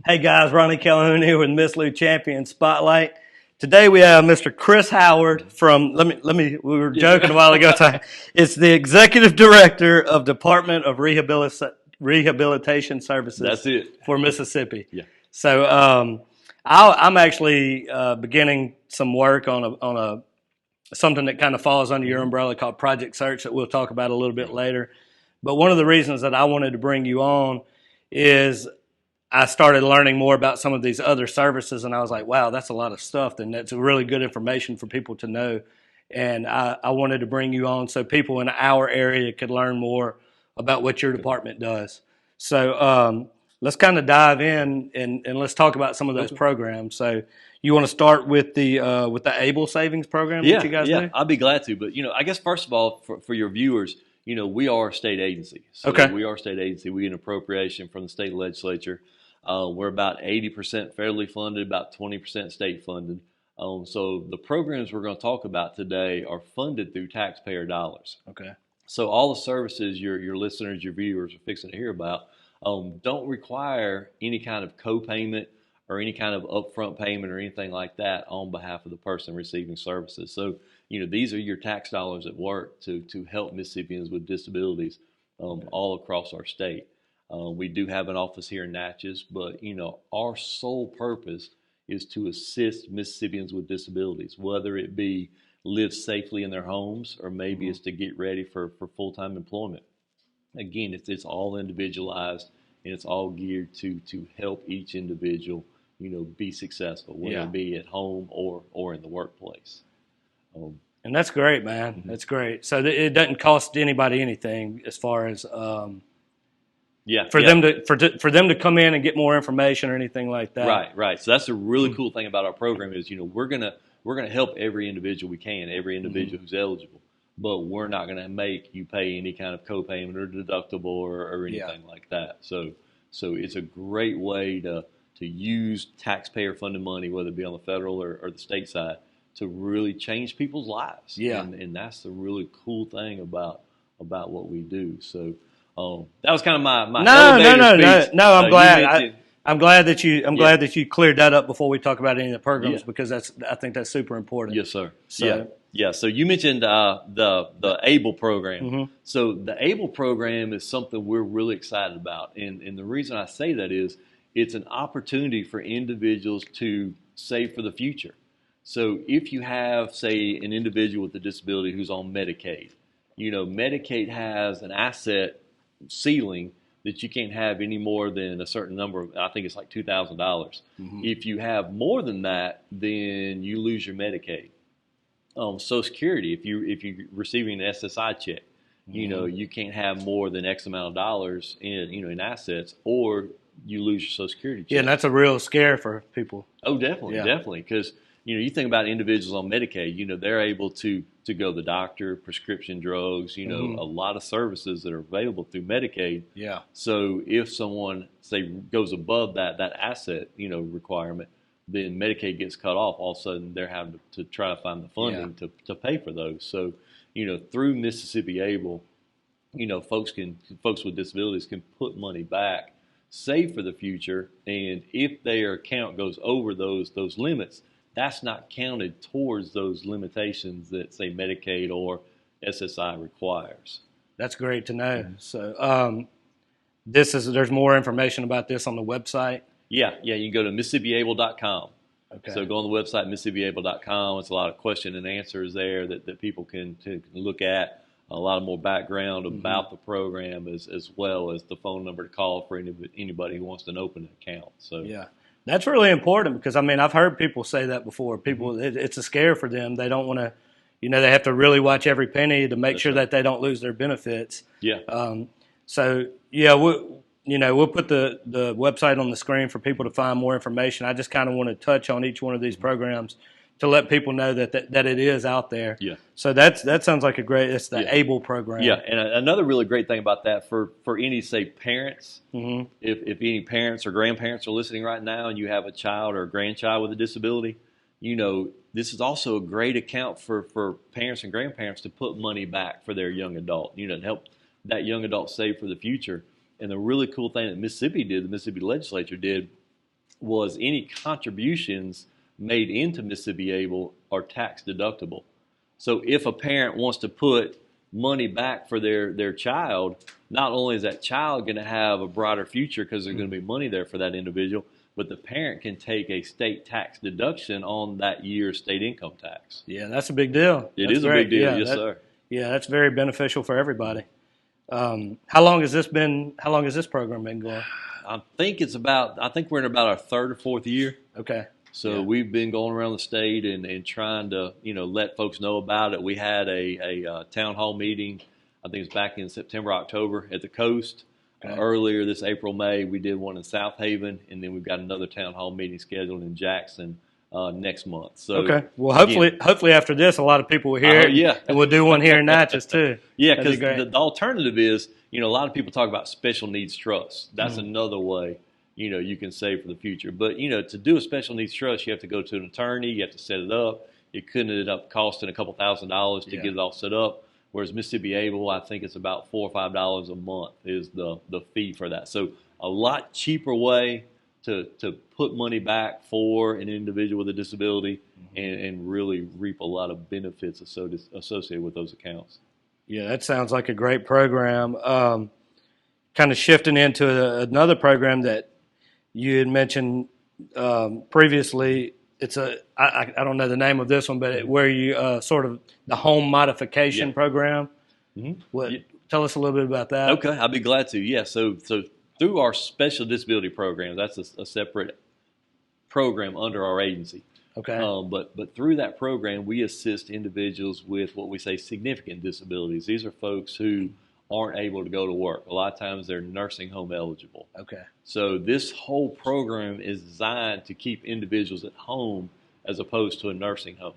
Hey guys, Ronnie Calhoun here with Miss Lou Champion Spotlight. Today we have Mr. Chris Howard from, we were joking a while ago. It's the Executive Director of Department of Rehabilitation Services. That's it. For Mississippi. Yeah. So I'm actually beginning some work on something that kind of falls under your umbrella called Project Search that we'll talk about a little bit later. But one of the reasons that I wanted to bring you on is I started learning more about some of these other services, and I was like, wow, that's a lot of stuff, and that's really good information for people to know. And I wanted to bring you on so people in our area could learn more about what your department does. So let's kind of dive in and let's talk about some of those programs. So you want to start with the ABLE Savings Program that you guys do? Yeah, I'd be glad to. But, I guess first of all, for your viewers, we are a state agency. So okay. We are a state agency. We get an appropriation from the state legislature. We're about 80% federally funded, about 20% state funded. So the programs we're going to talk about today are funded through taxpayer dollars. Okay. So all the services your listeners, your viewers are fixing to hear about don't require any kind of co-payment or any kind of upfront payment or anything like that on behalf of the person receiving services. So, these are your tax dollars at work to help Mississippians with disabilities all across our state. We do have an office here in Natchez, but, our sole purpose is to assist Mississippians with disabilities, whether it be live safely in their homes or maybe it's to get ready for full-time employment. Again, it's all individualized and it's all geared to help each individual, be successful, whether it be at home or in the workplace. And that's great, man. That's great. So it doesn't cost anybody anything as far as them to come in and get more information or anything like that. Right. So that's the really cool thing about our program is, we're gonna help every individual we can, every individual who's eligible, but we're not gonna make you pay any kind of co-payment or deductible or anything like that. So it's a great way to use taxpayer funded money, whether it be on the federal or the state side, to really change people's lives. Yeah. And that's the really cool thing about what we do. So that was kind of my elevator speech. No. I'm glad that you cleared that up before we talk about any of the programs because I think that's super important. Yes, sir. So, So you mentioned the ABLE program. So the ABLE program is something we're really excited about, and the reason I say that is it's an opportunity for individuals to save for the future. So if you have, say, an individual with a disability who's on Medicaid, Medicaid has an asset ceiling that you can't have any more than a certain number. I think it's like $2,000. If you have more than that, then you lose your Medicaid. Social Security, if you're receiving an SSI check, you can't have more than X amount of dollars in assets, or you lose your Social Security check. Yeah, and that's a real scare for people. Oh, definitely, because you think about individuals on Medicaid, they're able to go to the doctor, prescription drugs, a lot of services that are available through Medicaid. Yeah. So if someone, say, goes above that asset, requirement, then Medicaid gets cut off. All of a sudden, they're having to try to find the funding to pay for those. So, through Mississippi ABLE, folks with disabilities can put money back, save for the future, and if their account goes over those limits, that's not counted towards those limitations that, say, Medicaid or SSI requires. That's great to know. So there's more information about this on the website? Yeah, you can go to MississippiABLE.com. Okay. So go on the website, MississippiABLE.com. It's a lot of question and answers there that people can look at, a lot of more background about the program as well as the phone number to call for anybody who wants to open an account. So yeah. That's really important because, I've heard people say that before. People, it's a scare for them. They don't want to, they have to really watch every penny to make sure that they don't lose their benefits. Yeah. We'll put the website on the screen for people to find more information. I just kind of want to touch on each one of these programs to let people know that it is out there. Yeah. So that sounds like it's the ABLE program. Yeah, and another really great thing about that for any, say, parents, if any parents or grandparents are listening right now and you have a child or a grandchild with a disability, this is also a great account for parents and grandparents to put money back for their young adult, to help that young adult save for the future. And the really cool thing that Mississippi did, the Mississippi legislature did, was any contributions made into Mississippi Able are tax deductible. So if a parent wants to put money back for their child, not only is that child going to have a brighter future because there's going to be money there for that individual, but the parent can take a state tax deduction on that year's state income tax. Yeah, that's a big deal. It That's is a great. big deal, Yeah, yes, sir. Yeah, that's very beneficial for everybody. How long has this program been going? I think we're in about our third or fourth year. Okay. So we've been going around the state and trying to, let folks know about it. We had a town hall meeting, I think it was back in September, October at the coast. Okay. Earlier this April, May, we did one in South Haven, and then we've got another town hall meeting scheduled in Jackson next month. So okay. Well, hopefully after this, a lot of people will hear it. Yeah. And we'll do one here in Natchez too. Yeah, because the alternative is, a lot of people talk about special needs trusts. That's another way, you can save for the future. But, to do a special needs trust, you have to go to an attorney. You have to set it up. It could end up costing a couple $1,000s to get it all set up. Whereas Mississippi Able, I think it's about $4 or $5 a month is the fee for that. So a lot cheaper way to put money back for an individual with a disability and really reap a lot of benefits associated with those accounts. Yeah, that sounds like a great program. Kind of shifting into another program that you had mentioned previously. It's I don't know the name of this one, but where you sort of the home modification program. Mm-hmm. Tell us a little bit about that. Okay, I'll be glad to. Yeah, so through our special disability program, that's a separate program under our agency. Okay. But through that program, we assist individuals with what we say significant disabilities. These are folks who aren't able to go to work. A lot of times they're nursing home eligible. Okay. So this whole program is designed to keep individuals at home as opposed to a nursing home.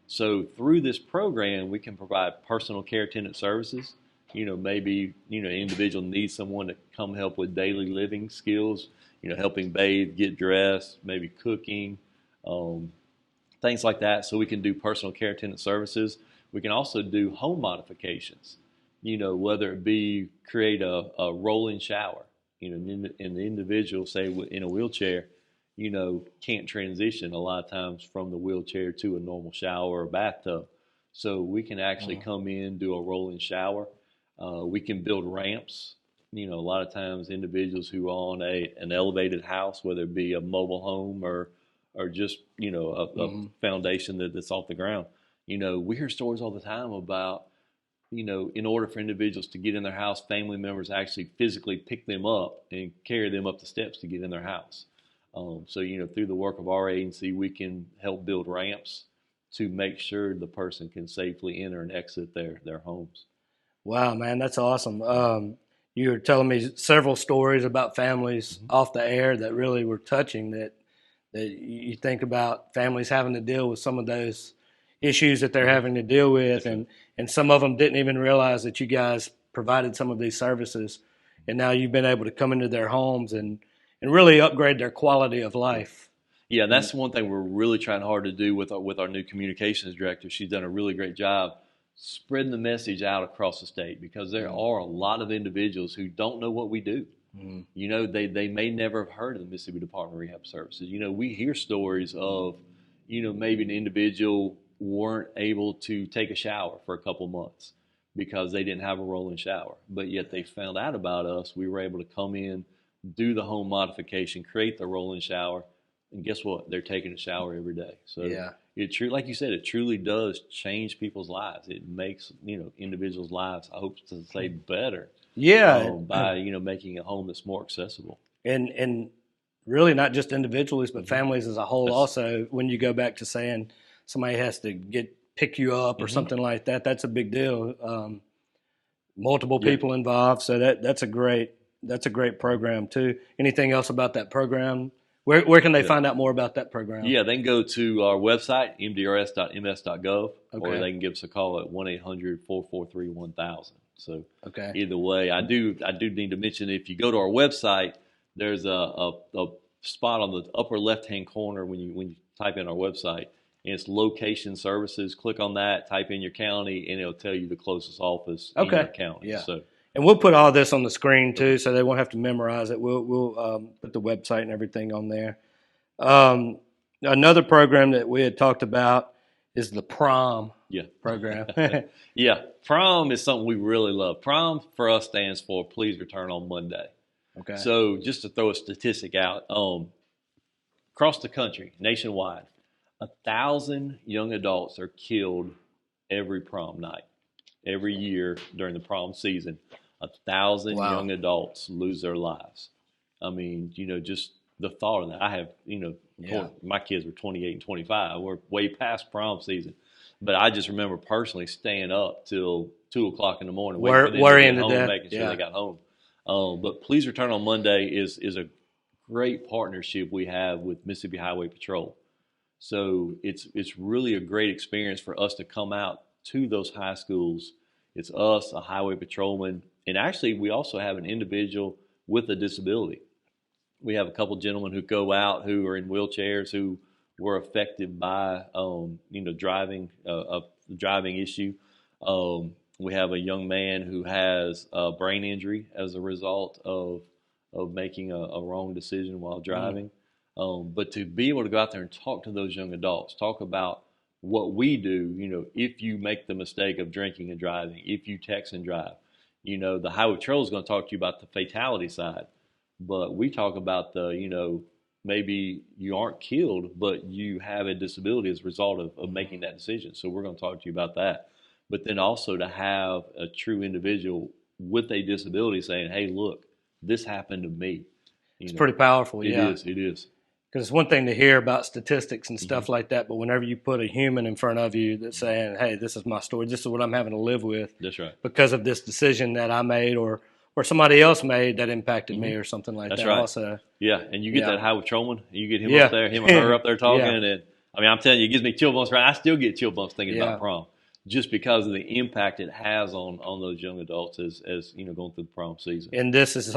So through this program, we can provide personal care attendant services. Maybe, an individual needs someone to come help with daily living skills, helping bathe, get dressed, maybe cooking, things like that. So we can do personal care attendant services. We can also do home modifications, whether it be create a rolling shower, and the individual, say in a wheelchair, can't transition a lot of times from the wheelchair to a normal shower or bathtub. So we can actually come in, do a rolling shower. We can build ramps. A lot of times individuals who are on an elevated house, whether it be a mobile home or just, a foundation that's off the ground. We hear stories all the time about, in order for individuals to get in their house, family members actually physically pick them up and carry them up the steps to get in their house. So, through the work of our agency, we can help build ramps to make sure the person can safely enter and exit their homes. Wow, man, that's awesome. You were telling me several stories about families off the air that really were touching, that you think about families having to deal with some of those issues that they're having to deal with, and some of them didn't even realize that you guys provided some of these services, and now you've been able to come into their homes and really upgrade their quality of life. Yeah, that's one thing we're really trying hard to do with our new communications director. She's done a really great job spreading the message out across the state, because there are a lot of individuals who don't know what we do. They may never have heard of the Mississippi Department of Rehab Services. We hear stories of, maybe an individual weren't able to take a shower for a couple months because they didn't have a rolling shower, but yet they found out about us. We were able to come in, do the home modification, create the rolling shower, and guess what? They're taking a shower every day. So like you said, it truly does change people's lives. It makes, individuals' lives, I hope to say, better. Yeah. By, making a home that's more accessible. And really not just individuals, but families as a whole also, when you go back to saying somebody has to pick you up or something like that, that's a big deal. Multiple people involved. So that's a great program too. Anything else about that program? Where can they find out more about that program? Yeah, they can go to our website, mdrs.ms.gov, or they can give us a call at 1-800-443-1000. So either way, I do need to mention, if you go to our website, there's a spot on the upper left-hand corner when you type in our website, and it's location services. Click on that, type in your county, and it'll tell you the closest office in your county. Yeah. So. And we'll put all this on the screen too, so they won't have to memorize it. We'll put the website and everything on there. Another program that we had talked about is the prom Yeah. program. Yeah. Prom is something we really love. Prom for us stands for Please Return on Monday. Okay. So just to throw a statistic out, across the country, nationwide, 1,000 young adults are killed every prom night. Every year during the prom season, 1,000 Wow. young adults lose their lives. I mean, just the thought of that. I have, Yeah. my kids were 28 and 25. We're way past prom season. But I just remember personally staying up till 2 o'clock in the morning, waiting for them Worrying to to get home, death. making sure Yeah. they got home. But Please Return on Monday is a great partnership we have with Mississippi Highway Patrol. So it's really a great experience for us to come out to those high schools. It's us, a highway patrolman, and actually we also have an individual with a disability. We have a couple gentlemen who go out who are in wheelchairs who were affected by driving a driving issue. We have a young man who has a brain injury as a result of making a wrong decision while driving. But to be able to go out there and talk to those young adults, talk about what we do, if you make the mistake of drinking and driving, if you text and drive, the highway patrol is going to talk to you about the fatality side. But we talk about maybe you aren't killed, but you have a disability as a result of making that decision. So we're going to talk to you about that. But then also to have a true individual with a disability saying, hey, look, this happened to me. It's pretty powerful. It Yeah. is. It is. Because it's one thing to hear about statistics and stuff like that, but whenever you put a human in front of you that's saying, hey, this is my story, this is what I'm having to live with. That's right. Because of this decision that I made or somebody else made that impacted me or something like That's that right. also. Yeah, and you get that highway patrolman, you get him Yeah. up there, him or her up there talking, Yeah. and I mean, I'm telling you, it gives me chill bumps. Right, I still get chill bumps thinking Yeah. about prom, just because of the impact it has on those young adults as going through the prom season. And this is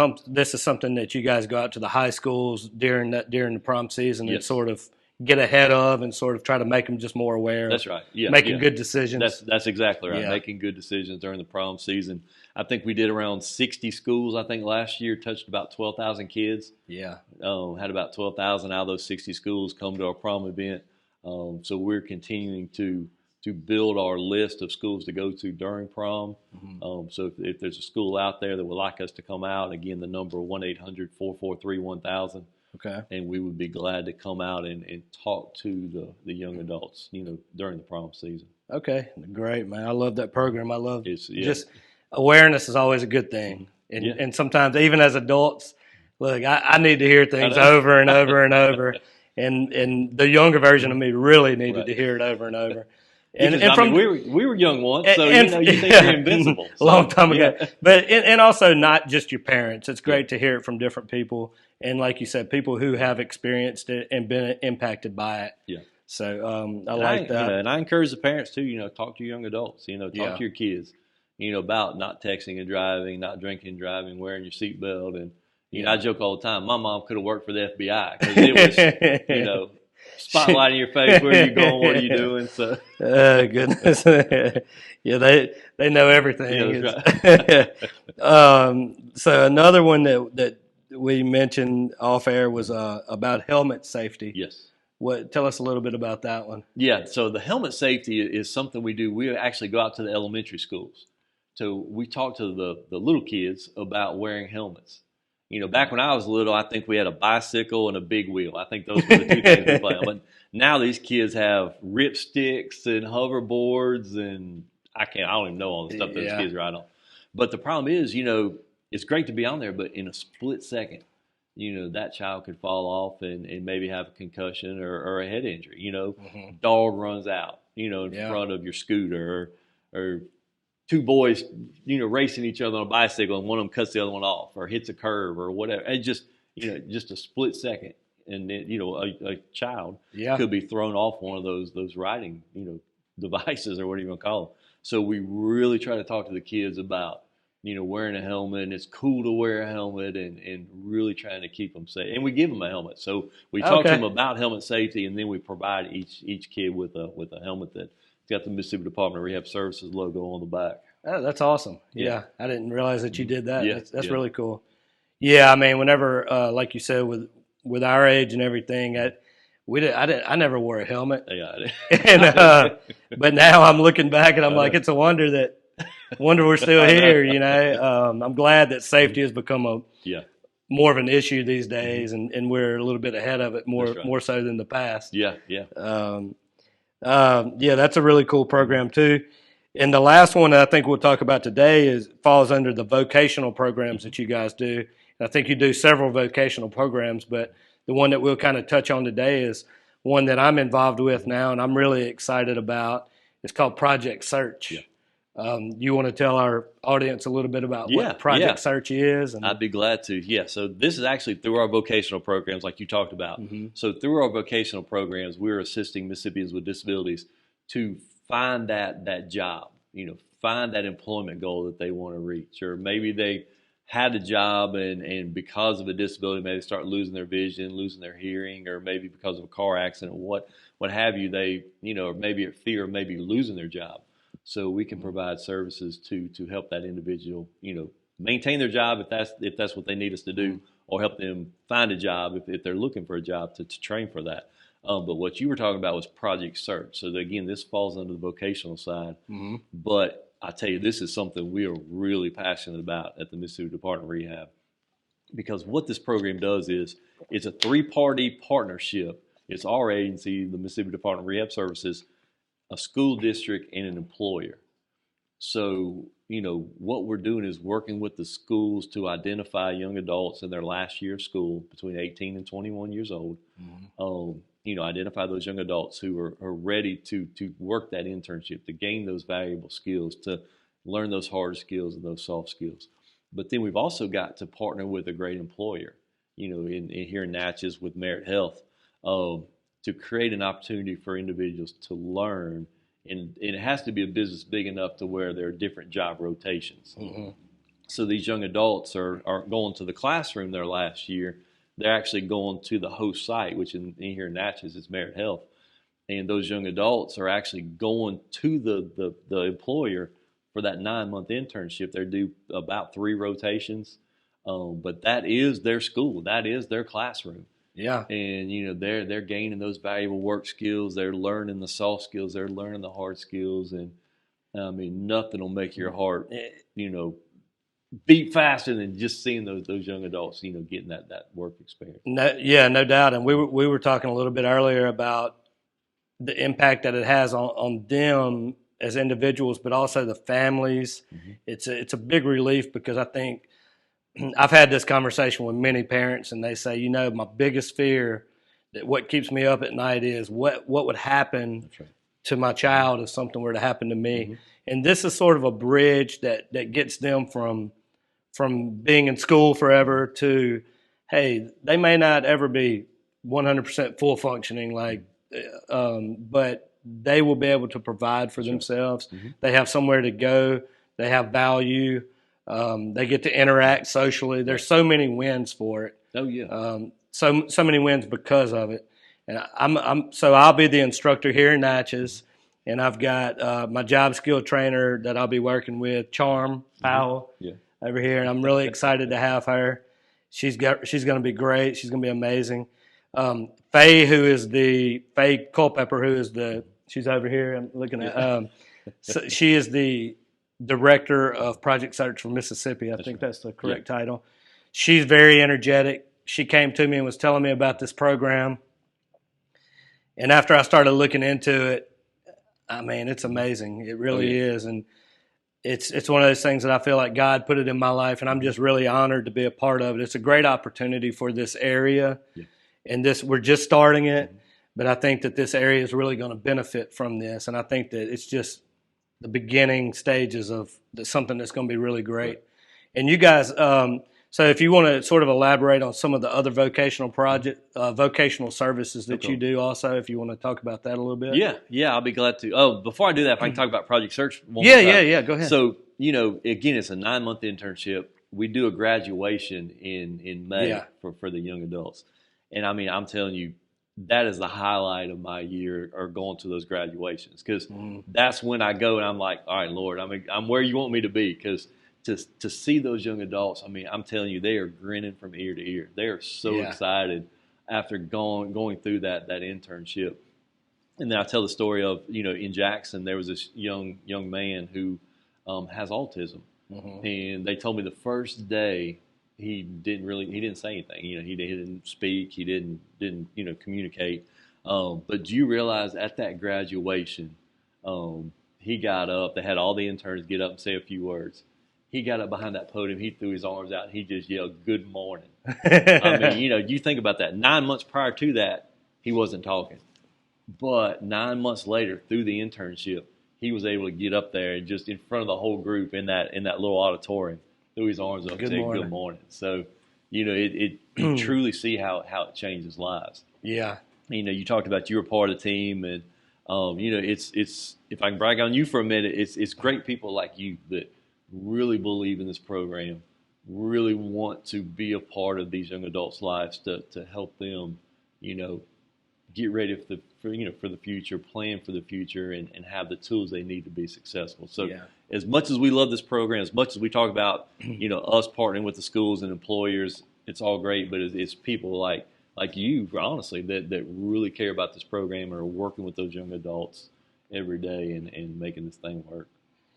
something that you guys go out to the high schools during the prom season and Yes. sort of get ahead of and sort of try to make them just more aware. That's right. Yeah, making good decisions. That's exactly right. Yeah. Making good decisions during the prom season. I think we did around 60 schools. I think last year touched about 12,000 kids. Yeah. Had about 12,000 out of those 60 schools come to our prom event. So we're continuing to build our list of schools to go to during prom. So if there's a school out there that would like us to come out, again, the number 1-800-443-1000. Okay. And we would be glad to come out and talk to the young adults, during the prom season. Okay. Great, man. I love that program. I love Yeah. just awareness is always a good thing. And Yeah. and sometimes even as adults, look, I need to hear things over and over and over. And the younger version of me really needed to hear it over and over. And from we were young once, so you think you're invincible. A long time ago. But and also not just your parents. It's great to hear it from different people. And like you said, people who have experienced it and been impacted by it. Yeah. So I like that. And I encourage the parents too, talk to young adults, talk Yeah. to your kids, about not texting and driving, not drinking and driving, wearing your seatbelt. And, I joke all the time, my mom could have worked for the FBI because it was, spotlight in your face, where are you going, what are you doing? So, goodness. Yeah, they know everything. Yeah, that's right. So another one that we mentioned off air was about helmet safety. Yes. Tell us a little bit about that one. Yeah, so the helmet safety is something we do. We actually go out to the elementary schools. So we talk to the little kids about wearing helmets. Back when I was little, I think we had a bicycle and a big wheel. I think those were the two things we played on. But now these kids have ripsticks and hoverboards, and I don't even know all the stuff those kids ride on. But the problem is, it's great to be on there, but in a split second, that child could fall off and maybe have a concussion or a head injury. Dog runs out, in front of your scooter, or two boys, racing each other on a bicycle, and one of them cuts the other one off or hits a curve or whatever. And just a split second, and then, a child could be thrown off one of those riding, devices or whatever you want to call them. So we really try to talk to the kids about, wearing a helmet, and it's cool to wear a helmet, and really trying to keep them safe. And we give them a helmet. So we talk to them about helmet safety, and then we provide each kid with a helmet that's got the Mississippi Department of Rehab Services logo on the back. Oh, that's awesome. Yeah. I didn't realize that you did that. Yeah. That's really cool. Yeah, I mean, whenever, like you said, with our age and everything, I never wore a helmet. Yeah. And but now I'm looking back and I'm like, it's a wonder we're still here. I'm glad that safety has become more of an issue these days, and we're a little bit ahead of it more so than the past. Yeah. That's a really cool program too. And the last one that I think we'll talk about today falls under the vocational programs that you guys do. And I think you do several vocational programs, but the one that we'll kind of touch on today is one that I'm involved with now, and I'm really excited about. It's called Project Search. Yeah. You want to tell our audience a little bit about what Project Search is? I'd be glad to. Yeah, so this is actually through our vocational programs like you talked about. So through our vocational programs, we're assisting Mississippians with disabilities to find that job, find that employment goal that they want to reach. Or maybe they had a job and because of a disability, maybe they start losing their vision, losing their hearing, or maybe because of a car accident, what have you, they, or maybe at fear of maybe losing their job. So we can provide services to help that individual, maintain their job if that's what they need us to do, or help them find a job if they're looking for a job to train for that. But what you were talking about was Project Search. So again, this falls under the vocational side. But I tell you, this is something we are really passionate about at the Mississippi Department of Rehab, because what this program does is it's a 3-party partnership. It's our agency, the Mississippi Department of Rehab Services, a school district, and an employer. So, what we're doing is working with the schools to identify young adults in their last year of school, between 18 and 21 years old. Identify those young adults who are ready to work that internship, to gain those valuable skills, to learn those hard skills and those soft skills. But then we've also got to partner with a great employer, here in Natchez with Merit Health, to create an opportunity for individuals to learn. And it has to be a business big enough to where there are different job rotations. So these young adults are going to the classroom their last year. They're actually going to the host site, which in here in Natchez is Merit Health. And those young adults are actually going to the employer for that 9-month internship. They do about 3 rotations. But that is their school. That is their classroom. Yeah. And, they're gaining those valuable work skills. They're learning the soft skills. They're learning the hard skills. And, nothing will make your heart, beat faster than just seeing those young adults, getting that work experience. No doubt. And we were talking a little bit earlier about the impact that it has on them as individuals, but also the families. It's a big relief, because I think I've had this conversation with many parents, and they say, my biggest fear, that what keeps me up at night, is what would happen to my child if something were to happen to me. And this is sort of a bridge that gets them from being in school forever to, hey, they may not ever be 100% full functioning, but they will be able to provide for themselves. They have somewhere to go. They have value. They get to interact socially. There's so many wins for it. Oh yeah. So many wins because of it. And so I'll be the instructor here in Natchez, and I've got my job skill trainer that I'll be working with, Charm Powell, over here, and I'm really excited to have her. She's going to be great. She's going to be amazing. Faye Culpepper, she's over here. I'm looking at. So she is the director of Project Search for Mississippi. I think that's the correct title. She's very energetic. She came to me and was telling me about this program. And after I started looking into it, it's amazing. It really is. And it's one of those things that I feel like God put it in my life, and I'm just really honored to be a part of it. It's a great opportunity for this area. And we're just starting it, but I think that this area is really going to benefit from this. And I think that it's just the beginning stages of something that's going to be really great. And you guys, so if you want to sort of elaborate on some of the other vocational vocational services that you do also, if you want to talk about that a little bit. Yeah, I'll be glad to. Oh, before I do that, if I can talk about Project Search one more time. Yeah, go ahead. So, again, it's a 9-month internship. We do a graduation in May for the young adults. And I'm telling you, that is the highlight of my year, or going to those graduations, because that's when I go and I'm like, all right, Lord, I'm where you want me to be, because to see those young adults, I'm telling you, they are grinning from ear to ear. They are so excited. after going through that internship. And then I tell the story of, in Jackson, there was this young man who has autism. Mm-hmm. And they told me the first day he didn't say anything. He didn't speak. He didn't communicate. But do you realize at that graduation, he got up. They had all the interns get up and say a few words. He got up behind that podium. He threw his arms out. And he just yelled, "Good morning." I mean, you think about that. 9 months prior to that, he wasn't talking. But 9 months later, through the internship, he was able to get up there and just in front of the whole group in that little auditorium, threw his arms up and said, "Good morning." So, you truly see how it changes lives. Yeah. You talked about you were part of the team, and it's if I can brag on you for a minute, it's great people like you that really believe in this program, really want to be a part of these young adults' lives to help them, get ready for the future, plan for the future, and have the tools they need to be successful. So as much as we love this program, as much as we talk about, us partnering with the schools and employers, it's all great, but it's people like you, honestly, that really care about this program and are working with those young adults every day and making this thing work.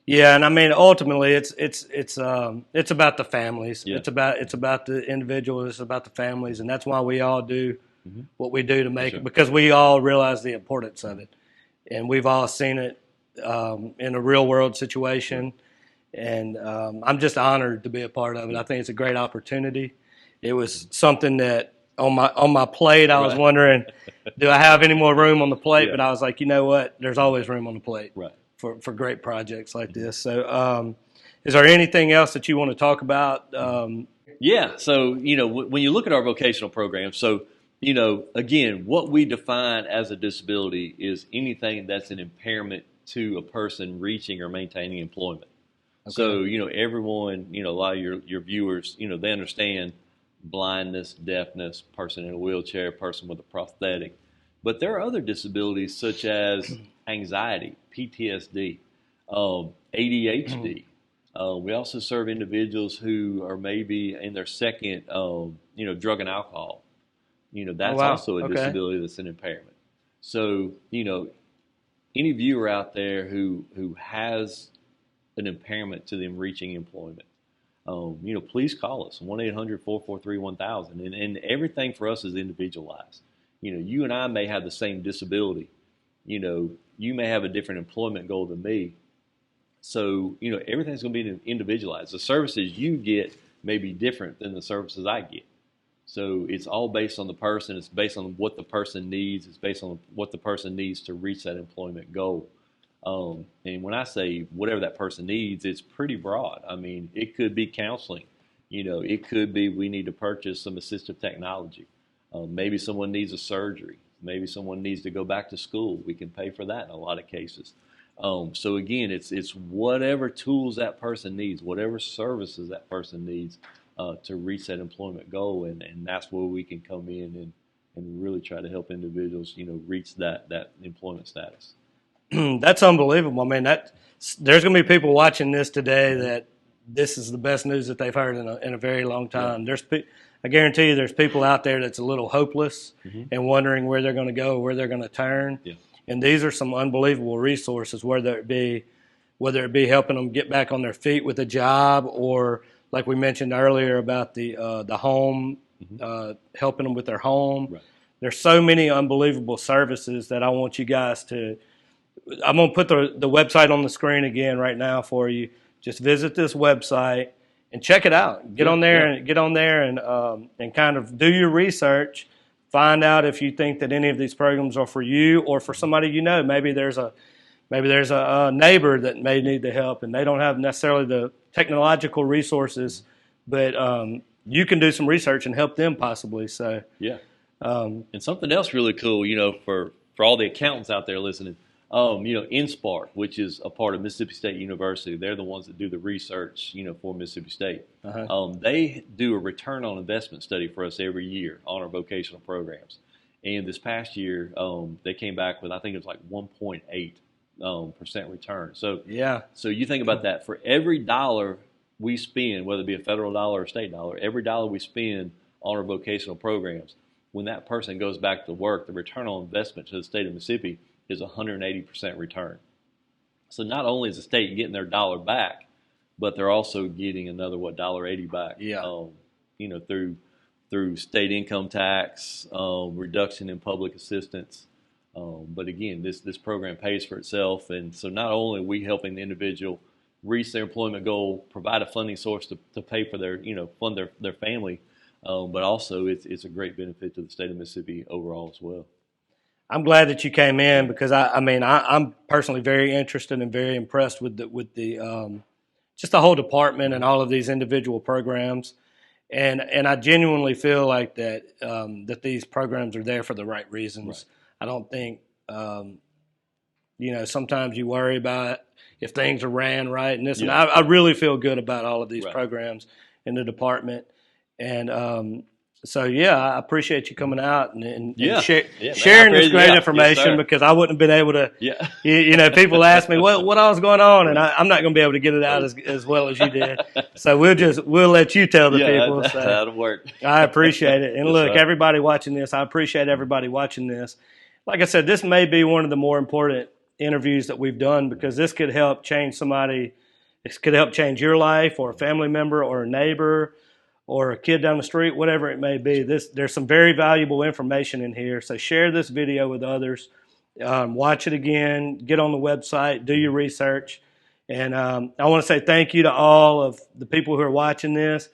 Yeah, and I mean, ultimately, it's about the families. Yeah. It's about the individuals. It's about the families, and that's why we all do what we do to make it, because we all realize the importance of it, and we've all seen it in a real world situation, and I'm just honored to be a part of it. I think it's a great opportunity. It was something that on my plate, I was wondering, do I have any more room on the plate? But I was like, you know what? There's always room on the plate for great projects like this. So is there anything else that you want to talk about? Yeah. So, when you look at our vocational program, so, again, what we define as a disability is anything that's an impairment to a person reaching or maintaining employment. Okay. So, everyone, a lot of your viewers, they understand blindness, deafness, person in a wheelchair, person with a prosthetic. But there are other disabilities such as anxiety, PTSD, ADHD. We also serve individuals who are maybe in their second, drug and alcohol. That's also a disability that's an impairment. So, any viewer out there who has an impairment to them reaching employment, please call us, 1-800-443-1000. And everything for us is individualized. You and I may have the same disability. You may have a different employment goal than me. So, everything's going to be individualized. The services you get may be different than the services I get. So it's all based on the person. It's based on what the person needs. It's based on what the person needs to reach that employment goal. And when I say whatever that person needs, it's pretty broad. I mean, it could be counseling. It could be we need to purchase some assistive technology. Maybe someone needs a surgery. Maybe someone needs to go back to school. We can pay for that in a lot of cases. So again, it's whatever tools that person needs, whatever services that person needs to reach that employment goal, and that's where we can come in and really try to help individuals, reach that employment status. That's unbelievable. I mean, there's going to be people watching this today that this is the best news that they've heard in a very long time. Yeah. I guarantee you there's people out there that's a little hopeless and wondering where they're going to go, where they're going to turn. Yeah. And these are some unbelievable resources, whether it be helping them get back on their feet with a job, or like we mentioned earlier about the home, helping them with their home. Right. There's so many unbelievable services that I want you guys to. I'm going to put the website on the screen again right now for you. Just visit this website and check it out. Get on there and kind of do your research. Find out if you think that any of these programs are for you or for somebody you know. Maybe there's a neighbor that may need the help, and they don't have necessarily the technological resources, but you can do some research and help them possibly. So and something else really cool, for all the accountants out there listening. InSpark, which is a part of Mississippi State University, they're the ones that do the research, for Mississippi State. They do a return on investment study for us every year on our vocational programs. And this past year, they came back with, I think it was like 1.8% return. So you think about that. For every dollar we spend, whether it be a federal dollar or a state dollar, every dollar we spend on our vocational programs, when that person goes back to work, the return on investment to the state of Mississippi is 180% return. So not only is the state getting their dollar back, but they're also getting another $1.80 back. Yeah. Through state income tax, reduction in public assistance. But again, this program pays for itself, and so not only are we helping the individual reach their employment goal, provide a funding source to pay for their fund their family, but also it's a great benefit to the state of Mississippi overall as well. I'm glad that you came in because I'm personally very interested and very impressed with the just the whole department and all of these individual programs. And I genuinely feel like that that these programs are there for the right reasons. Right. I don't think, sometimes you worry about if things are ran right and this. Yeah. And I really feel good about all of these Right. programs in the department. And so, I appreciate you coming out and sharing this great information because I wouldn't have been able to. Yeah. People ask me what all was going on, and I'm not going to be able to get it out as well as you did. So we'll let you tell the people. So That'll work. I appreciate it. And Yes, look, sir. everybody watching this, I appreciate everybody watching this. Like I said, this may be one of the more important interviews that we've done because this could help change somebody. This could help change your life or a family member or a neighbor or a kid down the street, whatever it may be. There's some very valuable information in here. So share this video with others. Watch it again. Get on the website. Do your research. And I want to say thank you to all of the people who are watching this.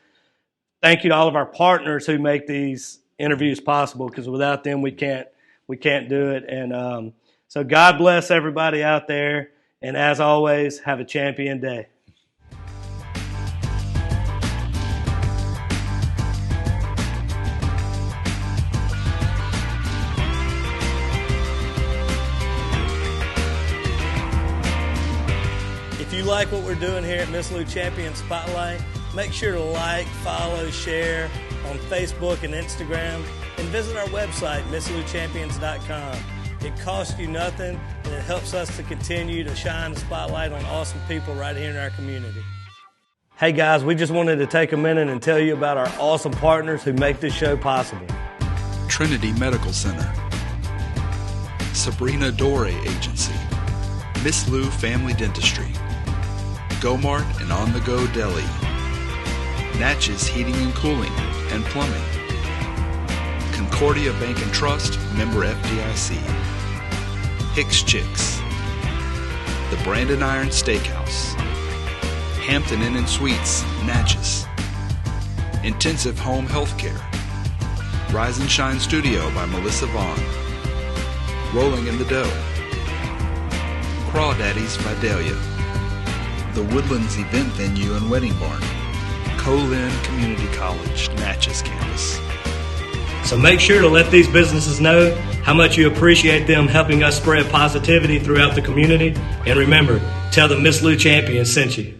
Thank you to all of our partners who make these interviews possible because without them, we can't do it. And so God bless everybody out there. And as always, have a champion day. If you like what we're doing here at Miss Lou Champion Spotlight, make sure to like, follow, share on Facebook and Instagram, and visit our website, MissLouChampions.com. It costs you nothing, and it helps us to continue to shine the spotlight on awesome people right here in our community. Hey guys, we just wanted to take a minute and tell you about our awesome partners who make this show possible. Trinity Medical Center, Sabrina Doré Agency, Miss Lou Family Dentistry, Mart and On The Go Deli, Natchez Heating and Cooling and Plumbing, Concordia Bank and Trust, member FDIC, Hicks Chicks, the Brandin Iron Steakhouse, Hampton Inn and Suites, Natchez, Intensive Home Healthcare, Rise and Shine Studio by Melissa Vaughan, Rolling in the Dough, Crawdaddy's Vidalia, the Woodlands Event Venue and Wedding Barn, Co-Lin Community College, Natchez campus. So make sure to let these businesses know how much you appreciate them helping us spread positivity throughout the community. And remember, tell them Miss Lou Champion sent you.